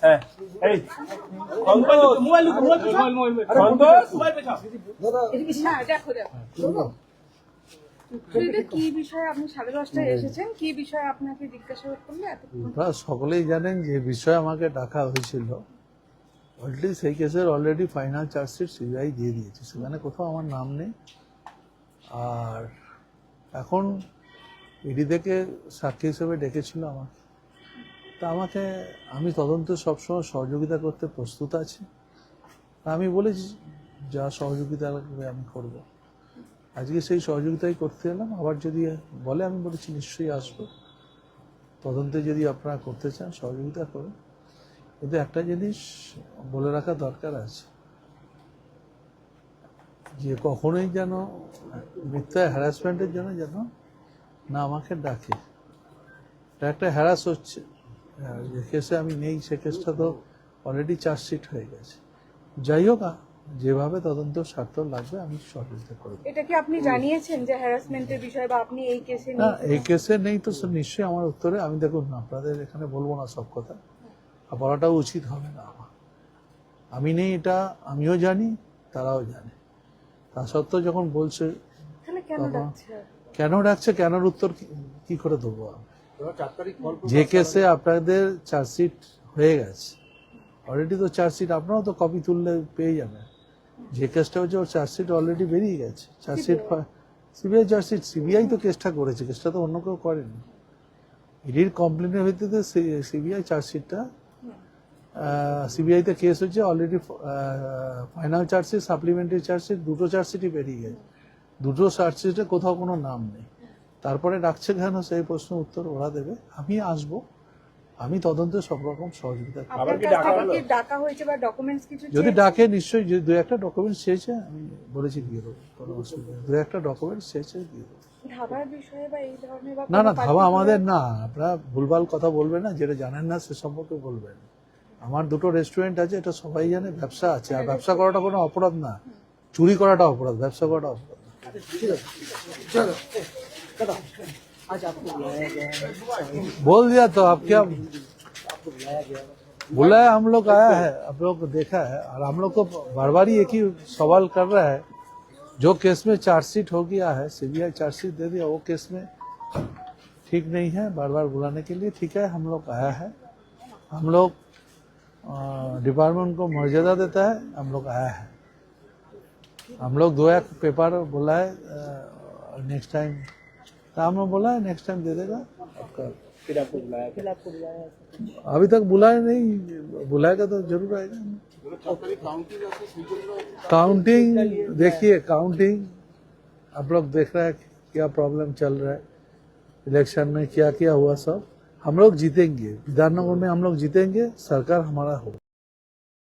হ্যাঁ এই মোবাইল কি বিষয়ে আপনি 10:30টায় এসেছেন, কি বিষয়ে আপনাকে জিজ্ঞাসাবাদ করলে এতক্ষণ? আপনারা সকলেই জানেন যে বিষয়ে আমাকে ডাকা হয়েছিল। অলরেডি সেই কেসের অলরেডি ফাইনাল চার্জশিট সিবিআই দিয়ে দিয়েছে, সেখানে কোথাও আমার নাম নেই। আর এখন ইডি থেকে সাক্ষী হিসেবে ডেকেছিল আমাকে, তা আমি তদন্তে সবসময় সহযোগিতা করতে প্রস্তুত আছি। আমি বলেছি যা সহযোগিতা লাগবে আমি করব। আজকে সেই সহযোগিতাই করতে এলাম। আবার যদি বলে আমি বলেছি নিশ্চয়ই আসবো। তদন্তে যদি আপনারা করতে চান সহযোগিতা করুন, কিন্তু একটা জিনিস বলে রাখা দরকার আছে যে কখনোই যেন মিথ্যা হ্যারাসমেন্টের জন্য যেন না আমাকে ডাকে। এটা একটা হ্যারাস হচ্ছে, যে কেসে আমি নেই সে কেসটা তো অলরেডি চার্জশিট হয়ে গেছে। যাই হোক, যেভাবে তদন্ত স্বার্থ লাগবে আমি সহযোগিতা করব। এটা কি আপনি জানিয়েছেন যে হ্যারাসমেন্টের বিষয়ে, বা আপনি এই কেসে না, এই কেসে নেই তো নিশ্চয়ই আমার উত্তরে আমি দেখুন আপনাদের এখানে বলবো না সব কথা, আর বলাটাও উচিত হবে না আমার। আমি নেই এটা আমিও জানি, তারাও জানে। তা সত্ত্বেও যখন বলছে তাহলে কেন ডাকছে? কেনর উত্তর কি করে দেবো আমি? যে কেসে আপনাদের চার্জশিট হয়ে গেছে অলরেডি, তো চার্জশিট আপনারাও তো কপি তুললে পেয়ে যাবেন। যে কেসটা হচ্ছে ওর চার্জশিট অলরেডি বেরিয়ে গেছে। চার্জশিট সিবিআই চার্জশিট, সিবিআই তো কেসটা করেছে, কেসটা তো অন্য কেউ করেনি। ইডির কমপ্লেনের ভিত্তিতে সিবিআই চার্জশিটটা, সিবিআইতে কেস হচ্ছে already. Final chargesheet, supplementary chargesheet, দুটো চার্জশিটই বেরিয়ে গেছে। দুটো চার্জশিটে কোথাও কোনো নাম নেই। তারপরে ডাকছে কেন সেই প্রশ্ন উত্তর ওরা দেবে। আমি আসব, আমি তদন্তে সব রকম সহযোগিতা করব। আপনার কাছ থেকে কি ডাকা হয়েছে বা ডকুমেন্টস কিছু যদি চেয়েছে? ডাকে নিশ্চয়ই, যদি দু একটা ডকুমেন্টস চেয়েছে আমি বলেছি দিয়ে দেবো, কোনো অসুবিধা নেই। দু একটা ডকুমেন্টস চেয়েছে দিয়ে দেবো। ধাবার বিষয়ে বা এই ধরনের, বা না না, কোনো ধাবা particular- আমাদের না। আপনারা ভুলভাল কথা বলবেন না, যেটা জানেন না সে সম্পর্কে বলবেন। আমার দুটো রেস্টুরেন্ট আছে, এটা সবাই জানে, ব্যবসা আছে। আর ব্যবসা করাটা কোনো অপরাধ না, চুরি করাটা অপরাধ, ব্যবসা করাটা অপরাধ। बोल दिया तो आप क्या बुलाया, हम लोग आया है, आप लोग को देखा है। और हम लोग को बार बार ही एक ही सवाल कर रहा है, जो केस में चार्जशीट हो गया है, सीबीआई चार्जशीट दे दिया, वो केस में ठीक नहीं है, बार बार बुलाने के लिए। ठीक है, हम लोग आया है, हम लोग डिपार्टमेंट को मर्यादा देता है, हम लोग आया है। हम लोग 2 पेपर बोला है नेक्स्ट टाइम, तो हम लोग बोला है नेक्स्ट टाइम दे देगा आपका। फिर आपको बुलाया? अभी तक बुलाया नहीं, बुलाएगा तो जरूर आएगा। काउंटिंग देखिए, काउंटिंग आप लोग देख रहे हैं क्या प्रॉब्लम चल रहा है इलेक्शन में, क्या क्या हुआ सब। हम लोग जीतेंगे, विधाननगर में हम लोग जीतेंगे, सरकार हमारा होगा।